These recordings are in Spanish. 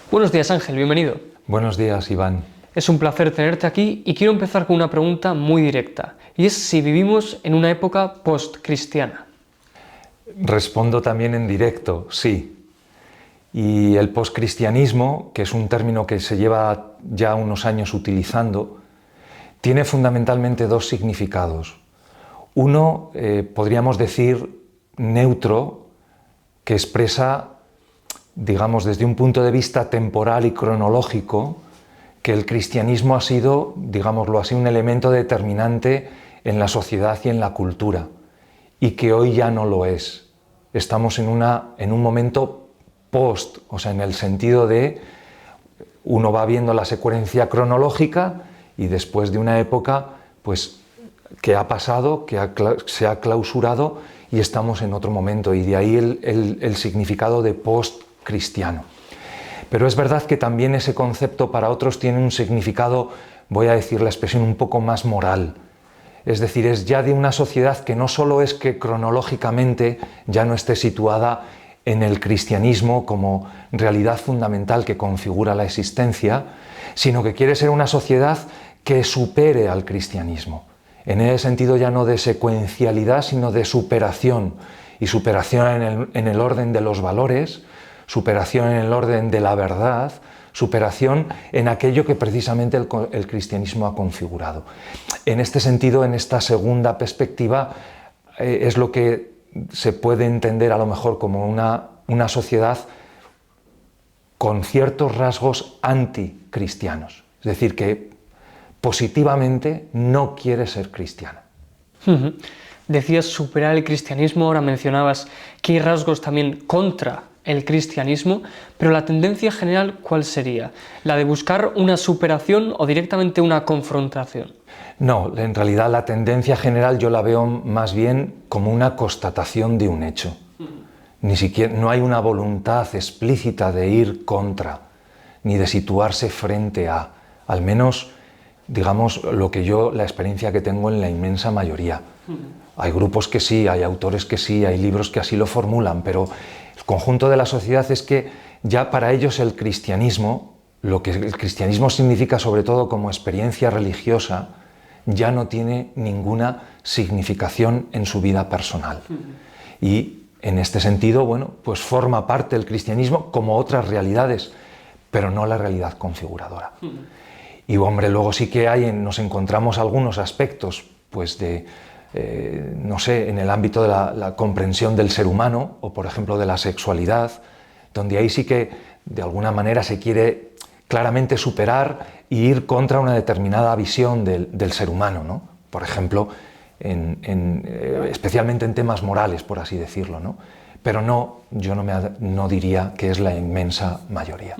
Buenos días, Ángel, bienvenido. Buenos días, Iván. Es un placer tenerte aquí y quiero empezar con una pregunta muy directa, y es si vivimos en una época post-cristiana. Respondo también en directo, sí. Y el poscristianismo, que es un término que se lleva ya unos años utilizando, tiene fundamentalmente dos significados. Uno, podríamos decir, neutro, que expresa, digamos, desde un punto de vista temporal y cronológico, que el cristianismo ha sido, digámoslo así, un elemento determinante en la sociedad y en la cultura, y que hoy ya no lo es. Estamos en un momento post, o sea, en el sentido de uno va viendo la secuencia cronológica y después de una época, pues, que ha pasado, se ha clausurado y estamos en otro momento, y de ahí el significado de post-cristiano. Pero es verdad que también ese concepto para otros tiene un significado, voy a decir la expresión, un poco más moral. Es decir, es ya de una sociedad que no solo es que cronológicamente ya no esté situada en el cristianismo como realidad fundamental que configura la existencia, sino que quiere ser una sociedad que supere al cristianismo. En ese sentido ya no de secuencialidad, sino de superación, y superación en el orden de los valores, superación en el orden de la verdad, superación en aquello que precisamente el cristianismo ha configurado. En este sentido, en esta segunda perspectiva, es lo que se puede entender a lo mejor como una sociedad con ciertos rasgos anticristianos, es decir, que positivamente no quiere ser cristiana. Decías superar el cristianismo, ahora mencionabas que hay rasgos también contra el cristianismo, pero la tendencia general, ¿cuál sería? ¿La de buscar una superación o directamente una confrontación? No, en realidad la tendencia general yo la veo más bien como una constatación de un hecho. Ni siquiera, no hay una voluntad explícita de ir contra, ni de situarse frente a, al menos, digamos, la experiencia que tengo en la inmensa mayoría. Hay grupos que sí, hay autores que sí, hay libros que así lo formulan, pero el conjunto de la sociedad es que ya para ellos el cristianismo, lo que el cristianismo significa sobre todo como experiencia religiosa, ya no tiene ninguna significación en su vida personal. Y en este sentido, bueno, pues forma parte del cristianismo como otras realidades, pero no la realidad configuradora. Y hombre, luego sí que nos encontramos algunos aspectos, pues no sé, en el ámbito de la comprensión del ser humano, o por ejemplo de la sexualidad, donde ahí sí que de alguna manera se quiere claramente superar e ir contra una determinada visión del ser humano, ¿no? Por ejemplo, especialmente en temas morales, por así decirlo, ¿no? Pero no, yo no diría que es la inmensa mayoría.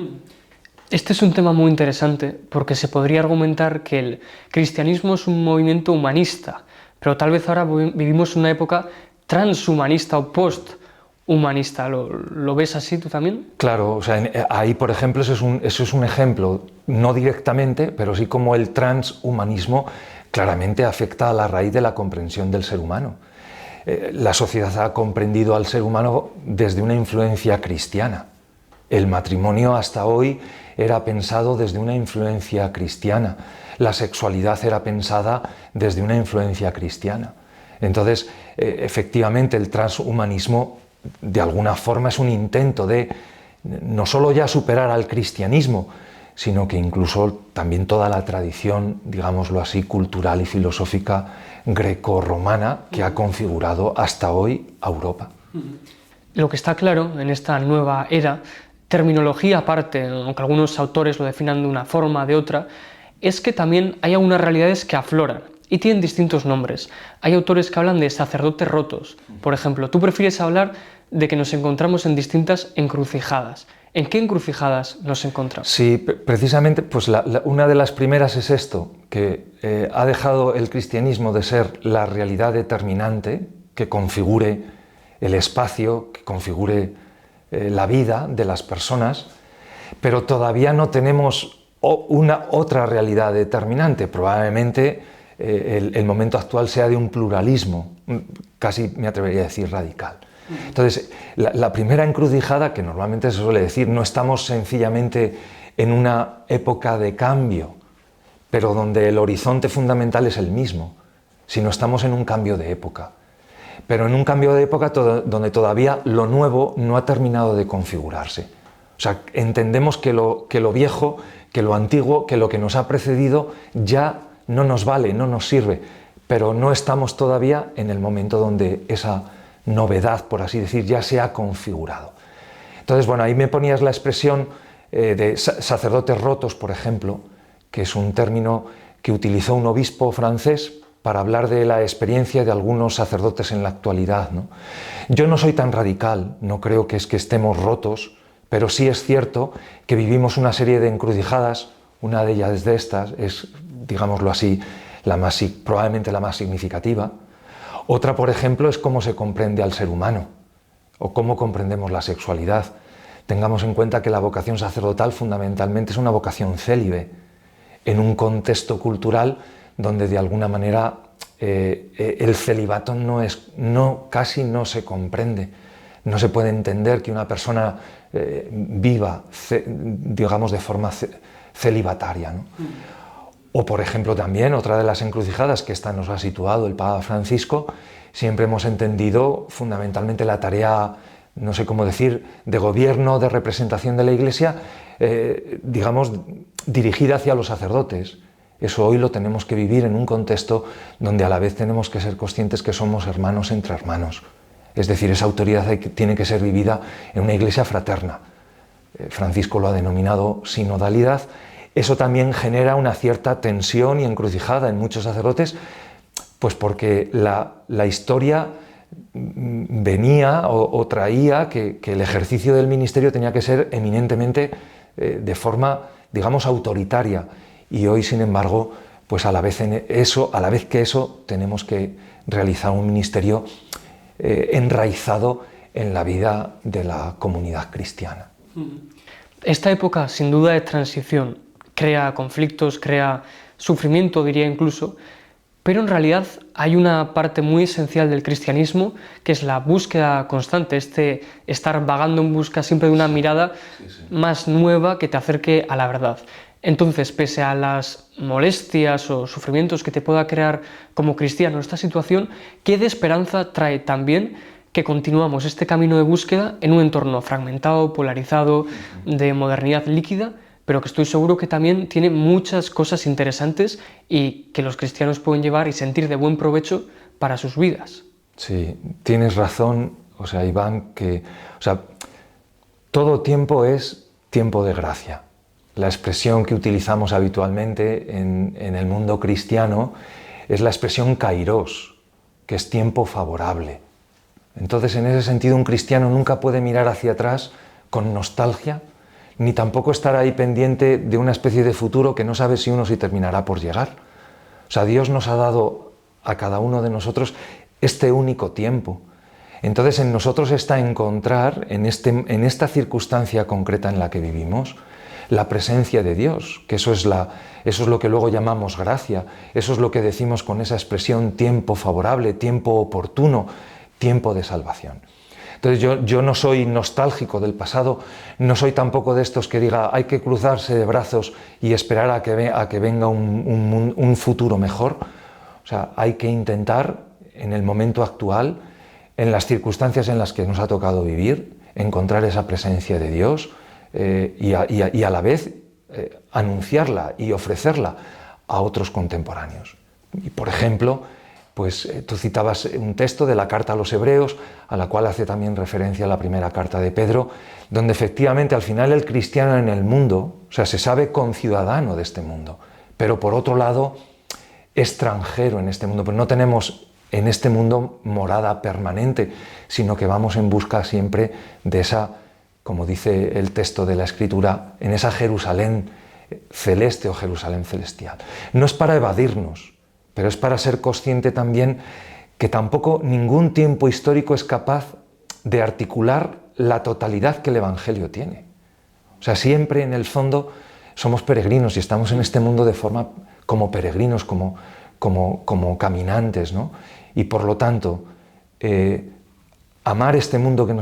Este es un tema muy interesante porque se podría argumentar que el cristianismo es un movimiento humanista, pero tal vez ahora vivimos una época transhumanista o posthumanista. ¿Lo ves así tú también? Claro, o sea, ahí por ejemplo eso es un ejemplo, no directamente, pero sí como el transhumanismo claramente afecta a la raíz de la comprensión del ser humano. La sociedad ha comprendido al ser humano desde una influencia cristiana. El matrimonio hasta hoy era pensado desde una influencia cristiana. La sexualidad era pensada desde una influencia cristiana. Entonces, efectivamente, el transhumanismo de alguna forma es un intento de no solo ya superar al cristianismo, sino que incluso también toda la tradición, digámoslo así, cultural y filosófica grecorromana que ha configurado hasta hoy a Europa. Lo que está claro en esta nueva era, terminología aparte, aunque algunos autores lo definan de una forma o de otra, es que también hay algunas realidades que afloran y tienen distintos nombres. Hay autores que hablan de sacerdotes rotos. Por ejemplo, tú prefieres hablar de que nos encontramos en distintas encrucijadas. ¿En qué encrucijadas nos encontramos? Sí, precisamente, pues una de las primeras es esto, que ha dejado el cristianismo de ser la realidad determinante que configure el espacio, que configure la vida de las personas, pero todavía no tenemos otra realidad determinante. Probablemente el momento actual sea de un pluralismo, casi me atrevería a decir radical. Entonces, la primera encrucijada, que normalmente se suele decir, no estamos sencillamente en una época de cambio, pero donde el horizonte fundamental es el mismo, sino estamos en un cambio de época. Pero en un cambio de época donde todavía lo nuevo no ha terminado de configurarse. O sea, entendemos que lo viejo, que lo antiguo, que lo que nos ha precedido ya no nos vale, no nos sirve, pero no estamos todavía en el momento donde esa novedad, por así decir, ya se ha configurado. Entonces, bueno, ahí me ponías la expresión de sacerdotes rotos, por ejemplo, que es un término que utilizó un obispo francés para hablar de la experiencia de algunos sacerdotes en la actualidad, ¿no? Yo no soy tan radical, no creo que estemos rotos, pero sí es cierto que vivimos una serie de encrucijadas. Una de ellas de estas es, digámoslo así, probablemente la más significativa. Otra, por ejemplo, es cómo se comprende al ser humano o cómo comprendemos la sexualidad. Tengamos en cuenta que la vocación sacerdotal fundamentalmente es una vocación célibe, en un contexto cultural donde de alguna manera el celibato casi no se comprende. No se puede entender que una persona viva, digamos, de forma celibataria, ¿no? O, por ejemplo, también otra de las encrucijadas que esta nos ha situado el Papa Francisco, siempre hemos entendido fundamentalmente la tarea, no sé cómo decir, de gobierno, de representación de la Iglesia, digamos, dirigida hacia los sacerdotes. Eso hoy lo tenemos que vivir en un contexto donde a la vez tenemos que ser conscientes que somos hermanos entre hermanos. Es decir, esa autoridad tiene que ser vivida en una iglesia fraterna. Francisco lo ha denominado sinodalidad. Eso también genera una cierta tensión y encrucijada en muchos sacerdotes, pues porque la historia venía o traía que el ejercicio del ministerio tenía que ser eminentemente de forma, digamos, autoritaria. Y hoy, sin embargo, pues a la vez que eso, tenemos que realizar un ministerio enraizado en la vida de la comunidad cristiana. Esta época, sin duda, de transición crea conflictos, crea sufrimiento, diría incluso, pero en realidad hay una parte muy esencial del cristianismo que es la búsqueda constante, estar vagando en busca siempre de una mirada más nueva que te acerque a la verdad. Entonces, pese a las molestias o sufrimientos que te pueda crear como cristiano esta situación, ¿qué de esperanza trae también que continuamos este camino de búsqueda en un entorno fragmentado, polarizado, de modernidad líquida, pero que estoy seguro que también tiene muchas cosas interesantes y que los cristianos pueden llevar y sentir de buen provecho para sus vidas? Sí, tienes razón, Iván, todo tiempo es tiempo de gracia. La expresión que utilizamos habitualmente en el mundo cristiano es la expresión kairos, que es tiempo favorable. Entonces, en ese sentido, un cristiano nunca puede mirar hacia atrás con nostalgia, ni tampoco estar ahí pendiente de una especie de futuro que no sabe si terminará por llegar. Dios nos ha dado a cada uno de nosotros este único tiempo. Entonces, en nosotros está encontrar, en esta circunstancia concreta en la que vivimos, la presencia de Dios, que eso es lo que luego llamamos gracia, eso es lo que decimos con esa expresión tiempo favorable, tiempo oportuno, tiempo de salvación. Entonces yo no soy nostálgico del pasado, no soy tampoco de estos que diga hay que cruzarse de brazos y esperar a que venga un futuro mejor. Hay que intentar en el momento actual, en las circunstancias en las que nos ha tocado vivir, encontrar esa presencia de Dios, y a la vez anunciarla y ofrecerla a otros contemporáneos. Y por ejemplo, pues tú citabas un texto de la carta a los Hebreos, a la cual hace también referencia la primera carta de Pedro, donde efectivamente al final el cristiano en el mundo, se sabe conciudadano de este mundo, pero por otro lado extranjero en este mundo, pero no tenemos en este mundo morada permanente, sino que vamos en busca siempre de esa, como dice el texto de la Escritura, en esa Jerusalén celeste o Jerusalén celestial. No es para evadirnos, pero es para ser consciente también que tampoco ningún tiempo histórico es capaz de articular la totalidad que el Evangelio tiene. Siempre en el fondo somos peregrinos y estamos en este mundo de forma como peregrinos, como caminantes, ¿no? Y por lo tanto, amar este mundo en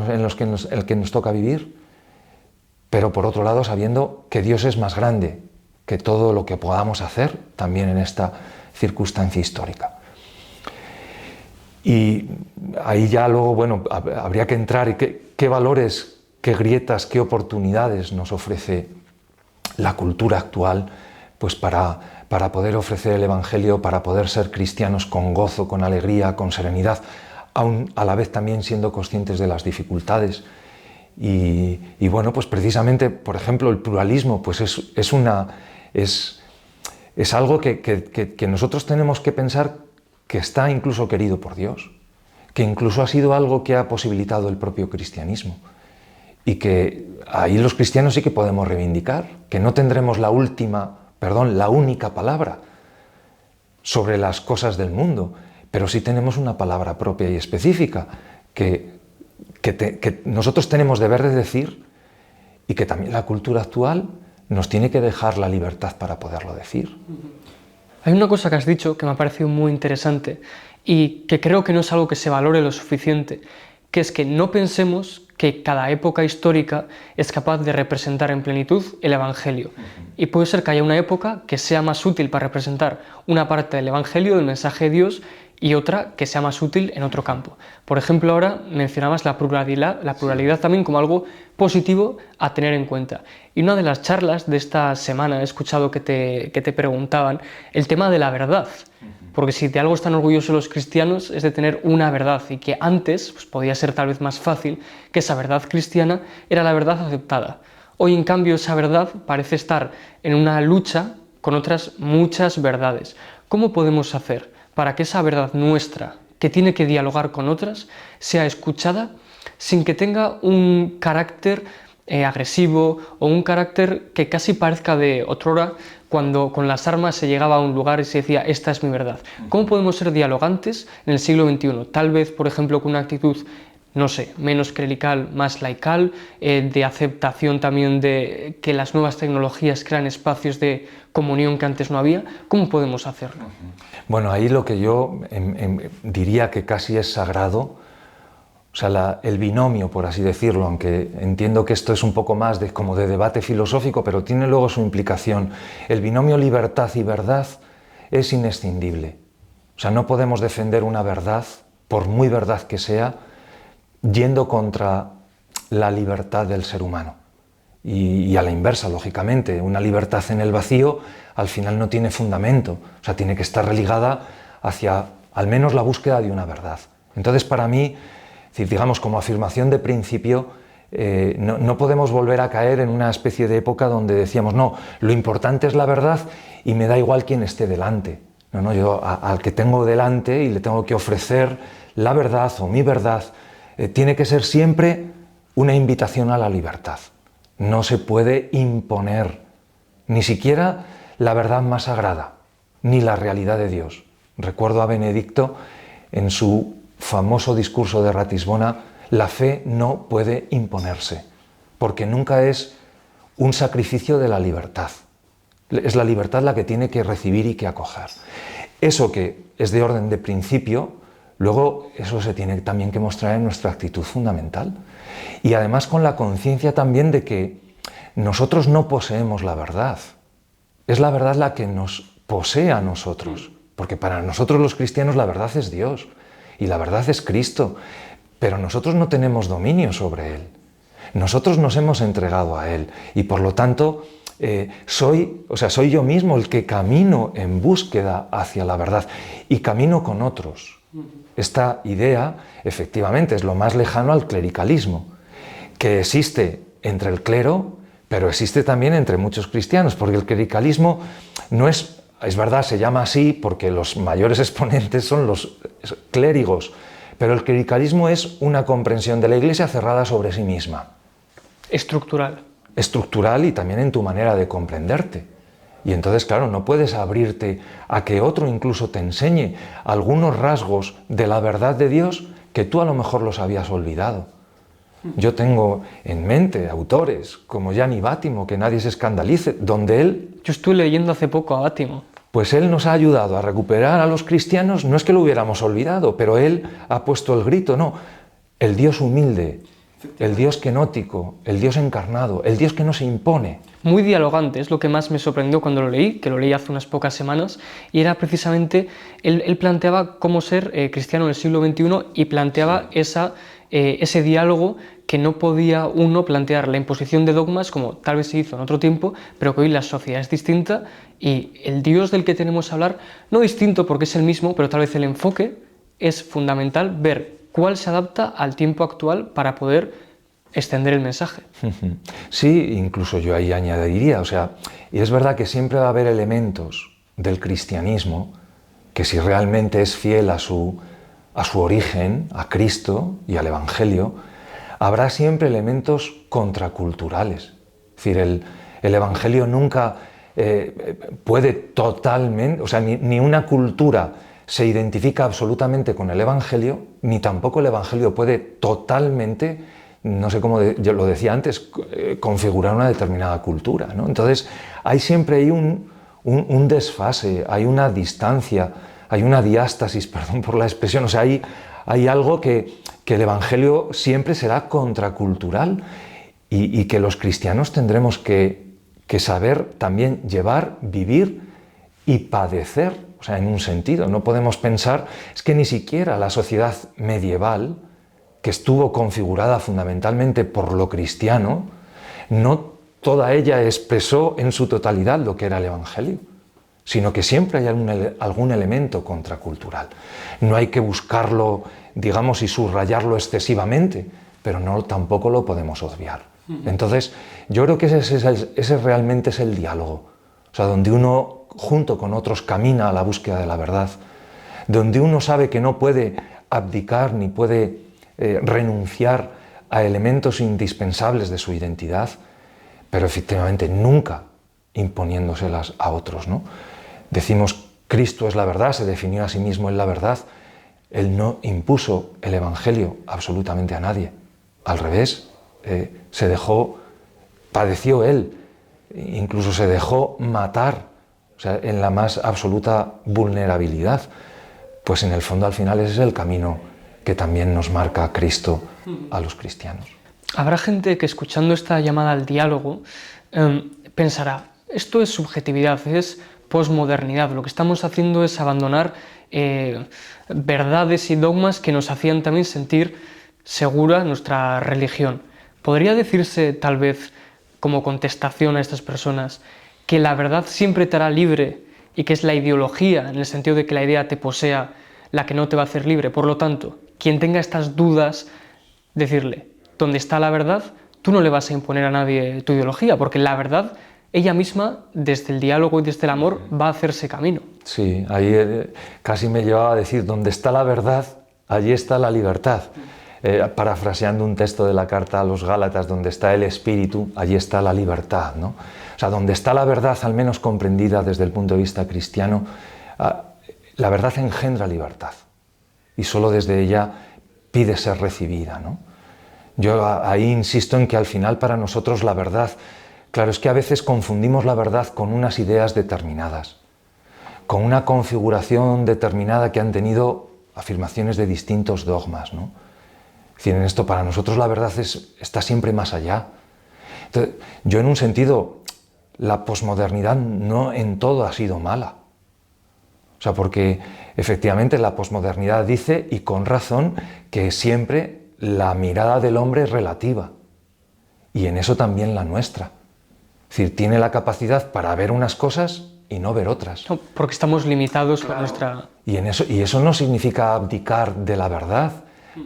el que nos toca vivir, pero por otro lado sabiendo que Dios es más grande que todo lo que podamos hacer también en esta circunstancia histórica. Y ahí ya luego, bueno, habría que entrar y qué valores, qué grietas, qué oportunidades nos ofrece la cultura actual, pues para poder ofrecer el Evangelio, para poder ser cristianos con gozo, con alegría, con serenidad, aún a la vez también siendo conscientes de las dificultades. Y bueno, pues precisamente, por ejemplo, el pluralismo pues es algo que nosotros tenemos que pensar que está incluso querido por Dios, que incluso ha sido algo que ha posibilitado el propio cristianismo, y que ahí los cristianos sí que podemos reivindicar, que no tendremos la única palabra sobre las cosas del mundo, pero sí tenemos una palabra propia y específica que nosotros tenemos deber de decir, y que también la cultura actual nos tiene que dejar la libertad para poderlo decir. Hay una cosa que has dicho que me ha parecido muy interesante y que creo que no es algo que se valore lo suficiente, que es que no pensemos que cada época histórica es capaz de representar en plenitud el Evangelio. Y puede ser que haya una época que sea más útil para representar una parte del Evangelio, del mensaje de Dios, y otra que sea más útil en otro campo. Por ejemplo, ahora mencionabas la pluralidad también como algo positivo a tener en cuenta. Y una de las charlas de esta semana he escuchado que te preguntaban el tema de la verdad. Porque si de algo están orgullosos los cristianos es de tener una verdad, y que antes pues, podía ser tal vez más fácil que esa verdad cristiana era la verdad aceptada. Hoy, en cambio, esa verdad parece estar en una lucha con otras muchas verdades. ¿Cómo podemos hacer para que esa verdad nuestra, que tiene que dialogar con otras, sea escuchada sin que tenga un carácter agresivo o un carácter que casi parezca de otrora, cuando con las armas se llegaba a un lugar y se decía esta es mi verdad? ¿Cómo podemos ser dialogantes en el siglo XXI? Tal vez, por ejemplo, con una actitud, no sé, menos clerical, más laical, de aceptación también de que las nuevas tecnologías crean espacios de comunión que antes no había. ¿Cómo podemos hacerlo? Bueno, ahí lo que yo diría que casi es sagrado, o sea, el binomio, por así decirlo, aunque entiendo que esto es un poco más como de debate filosófico, pero tiene luego su implicación. El binomio libertad y verdad es inescindible. O sea, no podemos defender una verdad, por muy verdad que sea, yendo contra la libertad del ser humano. Y a la inversa, lógicamente, una libertad en el vacío al final no tiene fundamento, o sea, tiene que estar religada hacia al menos la búsqueda de una verdad. Entonces, para mí, digamos, como afirmación de principio, no podemos volver a caer en una especie de época donde decíamos, no, lo importante es la verdad y me da igual quién esté delante. No, yo al que tengo delante y le tengo que ofrecer la verdad o mi verdad, tiene que ser siempre una invitación a la libertad. No se puede imponer ni siquiera la verdad más sagrada, ni la realidad de Dios. Recuerdo a Benedicto en su famoso discurso de Ratisbona: la fe no puede imponerse, porque nunca es un sacrificio de la libertad. Es la libertad la que tiene que recibir y que acoger. Eso que es de orden de principio, luego eso se tiene también que mostrar en nuestra actitud fundamental. Y además con la conciencia también de que nosotros no poseemos la verdad. Es la verdad la que nos posee a nosotros, porque para nosotros los cristianos la verdad es Dios y la verdad es Cristo, pero nosotros no tenemos dominio sobre Él. Nosotros nos hemos entregado a Él y por lo tanto soy yo mismo el que camino en búsqueda hacia la verdad y camino con otros. Esta idea, efectivamente, es lo más lejano al clericalismo, que existe entre el clero, pero existe también entre muchos cristianos, porque el clericalismo no es verdad, se llama así porque los mayores exponentes son los clérigos, pero el clericalismo es una comprensión de la Iglesia cerrada sobre sí misma. Estructural. Estructural y también en tu manera de comprenderte. Y entonces, claro, no puedes abrirte a que otro incluso te enseñe algunos rasgos de la verdad de Dios que tú a lo mejor los habías olvidado. Yo tengo en mente autores como Gianni Bátimo, que nadie se escandalice, donde él... Yo estuve leyendo hace poco a Bátimo. Pues él nos ha ayudado a recuperar a los cristianos, no es que lo hubiéramos olvidado, pero él ha puesto el grito, no, el Dios humilde, el Dios kenótico, el Dios encarnado, el Dios que no se impone. Muy dialogante, es lo que más me sorprendió cuando lo leí, que lo leí hace unas pocas semanas, y era precisamente, él planteaba cómo ser cristiano en el siglo XXI y planteaba ese diálogo que no podía uno plantear la imposición de dogmas como tal vez se hizo en otro tiempo, pero que hoy la sociedad es distinta y el Dios del que tenemos que hablar, no distinto porque es el mismo, pero tal vez el enfoque es fundamental ver cuál se adapta al tiempo actual para poder extender el mensaje. Sí, incluso yo ahí añadiría, y es verdad que siempre va a haber elementos del cristianismo que si realmente es fiel a su origen, a Cristo y al Evangelio, habrá siempre elementos contraculturales. Es decir, el Evangelio nunca puede totalmente, ni una cultura se identifica absolutamente con el Evangelio, ni tampoco el Evangelio puede totalmente, no sé cómo yo lo decía antes, configurar una determinada cultura, ¿no? Entonces, hay siempre ahí un desfase, hay una distancia, hay una diástasis, perdón por la expresión, hay algo que el Evangelio siempre será contracultural y que los cristianos tendremos que saber también llevar, vivir y padecer, en un sentido. No podemos pensar, es que ni siquiera la sociedad medieval, que estuvo configurada fundamentalmente por lo cristiano, no toda ella expresó en su totalidad lo que era el Evangelio, sino que siempre hay algún elemento contracultural. No hay que buscarlo, digamos, y subrayarlo excesivamente, pero tampoco lo podemos obviar. Entonces, yo creo que ese realmente es el diálogo, donde uno, junto con otros, camina a la búsqueda de la verdad, donde uno sabe que no puede abdicar ni puede renunciar a elementos indispensables de su identidad, pero efectivamente nunca imponiéndoselas a otros, ¿no? Decimos, Cristo es la verdad, se definió a sí mismo en la verdad. Él no impuso el Evangelio absolutamente a nadie. Al revés, padeció él, incluso se dejó matar, en la más absoluta vulnerabilidad. Pues en el fondo, al final, ese es el camino que también nos marca Cristo a los cristianos. Habrá gente que, escuchando esta llamada al diálogo, pensará, esto es subjetividad, es posmodernidad, lo que estamos haciendo es abandonar verdades y dogmas que nos hacían también sentir segura nuestra religión. ¿Podría decirse, tal vez, como contestación a estas personas, que la verdad siempre te hará libre y que es la ideología, en el sentido de que la idea te posea, la que no te va a hacer libre? Por lo tanto, quien tenga estas dudas, decirle, donde está la verdad, tú no le vas a imponer a nadie tu ideología, porque la verdad, ella misma, desde el diálogo y desde el amor, va a hacerse camino. Sí, ahí casi me llevaba a decir, donde está la verdad, allí está la libertad. Parafraseando un texto de la carta a los Gálatas, donde está el espíritu, allí está la libertad, ¿no? Donde está la verdad, al menos comprendida desde el punto de vista cristiano, la verdad engendra libertad y solo desde ella pide ser recibida, ¿no? Yo ahí insisto en que al final para nosotros la verdad, claro, es que a veces confundimos la verdad con unas ideas determinadas, con una configuración determinada que han tenido afirmaciones de distintos dogmas, ¿no? Es decir, en esto para nosotros la verdad está siempre más allá. Entonces, yo en un sentido, la posmodernidad no en todo ha sido mala. Porque efectivamente la posmodernidad dice, y con razón, que siempre la mirada del hombre es relativa. Y en eso también la nuestra. Es decir, tiene la capacidad para ver unas cosas y no ver otras. No, porque estamos limitados por nuestra... Y eso no significa abdicar de la verdad,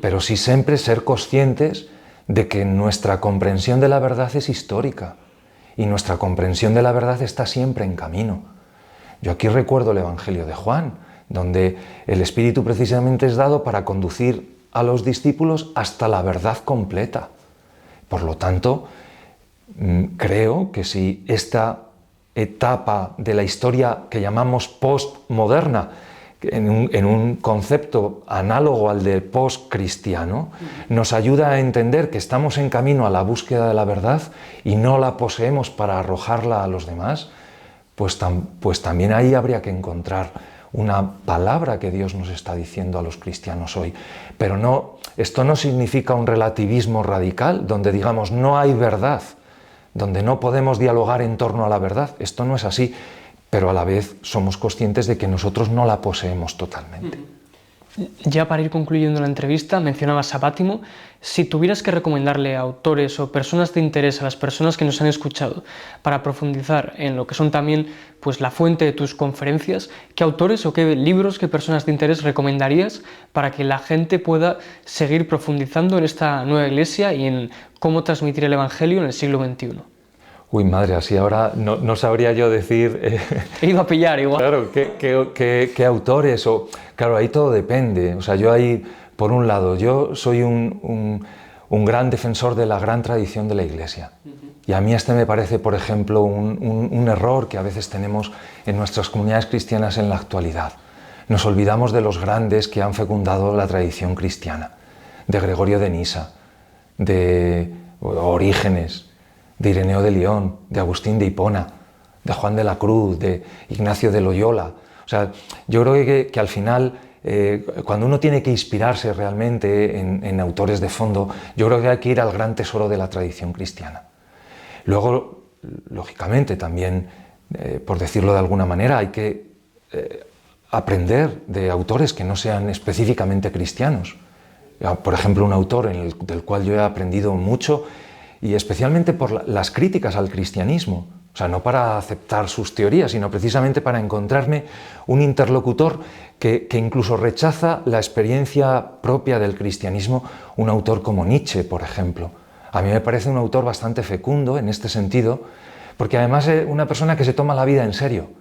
pero sí siempre ser conscientes de que nuestra comprensión de la verdad es histórica y nuestra comprensión de la verdad está siempre en camino. Yo aquí recuerdo el Evangelio de Juan, donde el Espíritu precisamente es dado para conducir a los discípulos hasta la verdad completa. Por lo tanto, creo que si esta etapa de la historia que llamamos postmoderna, en un concepto análogo al del postcristiano, nos ayuda a entender que estamos en camino a la búsqueda de la verdad y no la poseemos para arrojarla a los demás, pues también ahí habría que encontrar una palabra que Dios nos está diciendo a los cristianos hoy. Pero no, Esto no significa un relativismo radical, donde digamos no hay verdad, donde no podemos dialogar en torno a la verdad. Esto no es así, pero a la vez somos conscientes de que nosotros no la poseemos totalmente. Ya para ir concluyendo la entrevista, mencionabas a Bátimo. Si tuvieras que recomendarle a autores o personas de interés a las personas que nos han escuchado para profundizar en lo que son también pues, la fuente de tus conferencias, ¿qué autores o qué libros, qué personas de interés recomendarías para que la gente pueda seguir profundizando en esta nueva iglesia y en cómo transmitir el Evangelio en el siglo XXI? Uy, madre, así ahora no sabría yo decir... He ido a pillar igual. Claro, ¿qué autores? Claro, ahí todo depende. O sea, yo ahí, por un lado, yo soy un gran defensor de la gran tradición de la Iglesia. Y a mí este me parece, por ejemplo, un error que a veces tenemos en nuestras comunidades cristianas en la actualidad. Nos olvidamos de los grandes que han fecundado la tradición cristiana. De Gregorio de Nisa, de Orígenes, de Ireneo de León, de Agustín de Hipona, de Juan de la Cruz, de Ignacio de Loyola. O sea, yo creo que al final, cuando uno tiene que inspirarse realmente en autores de fondo, yo creo que hay que ir al gran tesoro de la tradición cristiana. Luego, lógicamente, también, por decirlo de alguna manera, hay que aprender de autores que no sean específicamente cristianos. Por ejemplo, un autor del cual yo he aprendido mucho, y especialmente por las críticas al cristianismo, o sea, no para aceptar sus teorías, sino precisamente para encontrarme un interlocutor que incluso rechaza la experiencia propia del cristianismo, un autor como Nietzsche, por ejemplo. A mí me parece un autor bastante fecundo en este sentido, porque además es una persona que se toma la vida en serio.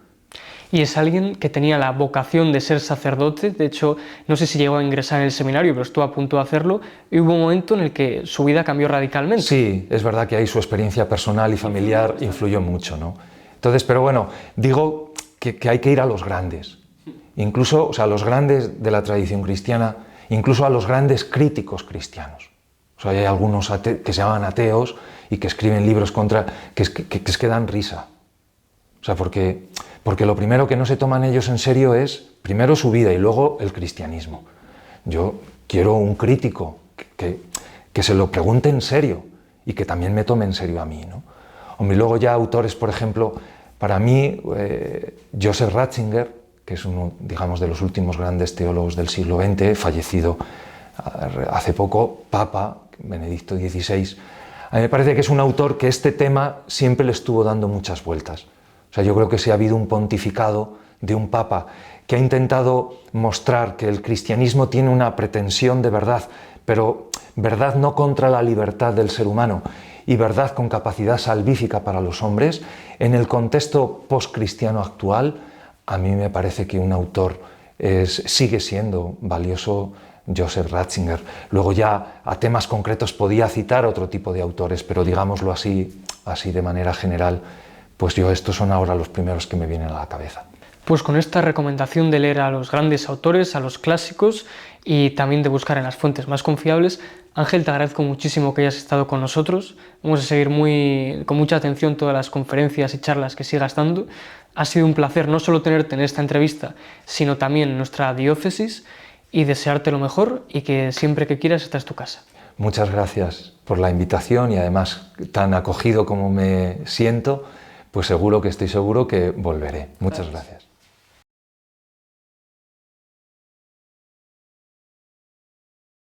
Y es alguien que tenía la vocación de ser sacerdote. De hecho, no sé si llegó a ingresar en el seminario, pero estuvo a punto de hacerlo, y hubo un momento en el que su vida cambió radicalmente. Sí, es verdad que ahí su experiencia personal y familiar influyó mucho, ¿no? Entonces, pero bueno, digo que hay que ir a los grandes, incluso, o sea, a los grandes de la tradición cristiana, incluso a los grandes críticos cristianos. O sea, hay algunos que se llaman ateos y que escriben libros que dan risa. O sea, porque lo primero que no se toman ellos en serio es, primero su vida y luego el cristianismo. Yo quiero un crítico que se lo pregunte en serio y que también me tome en serio a mí, ¿no? Hombre, y luego ya autores, por ejemplo, para mí, Joseph Ratzinger, que es uno, digamos, de los últimos grandes teólogos del siglo XX, fallecido hace poco, Papa, Benedicto XVI, a mí me parece que es un autor que este tema siempre le estuvo dando muchas vueltas. O sea, yo creo que si ha habido un pontificado de un papa que ha intentado mostrar que el cristianismo tiene una pretensión de verdad, pero verdad no contra la libertad del ser humano y verdad con capacidad salvífica para los hombres, en el contexto postcristiano actual, a mí me parece que un autor sigue siendo valioso, Joseph Ratzinger. Luego ya a temas concretos podía citar otro tipo de autores, pero digámoslo así de manera general, pues estos son ahora los primeros que me vienen a la cabeza. Pues con esta recomendación de leer a los grandes autores, a los clásicos y también de buscar en las fuentes más confiables, Ángel, te agradezco muchísimo que hayas estado con nosotros. Vamos a seguir con mucha atención todas las conferencias y charlas que sigas dando. Ha sido un placer no solo tenerte en esta entrevista, sino también en nuestra diócesis, y desearte lo mejor y que siempre que quieras esta es tu casa. Muchas gracias por la invitación y además tan acogido como me siento, pues estoy seguro que volveré. Muchas gracias.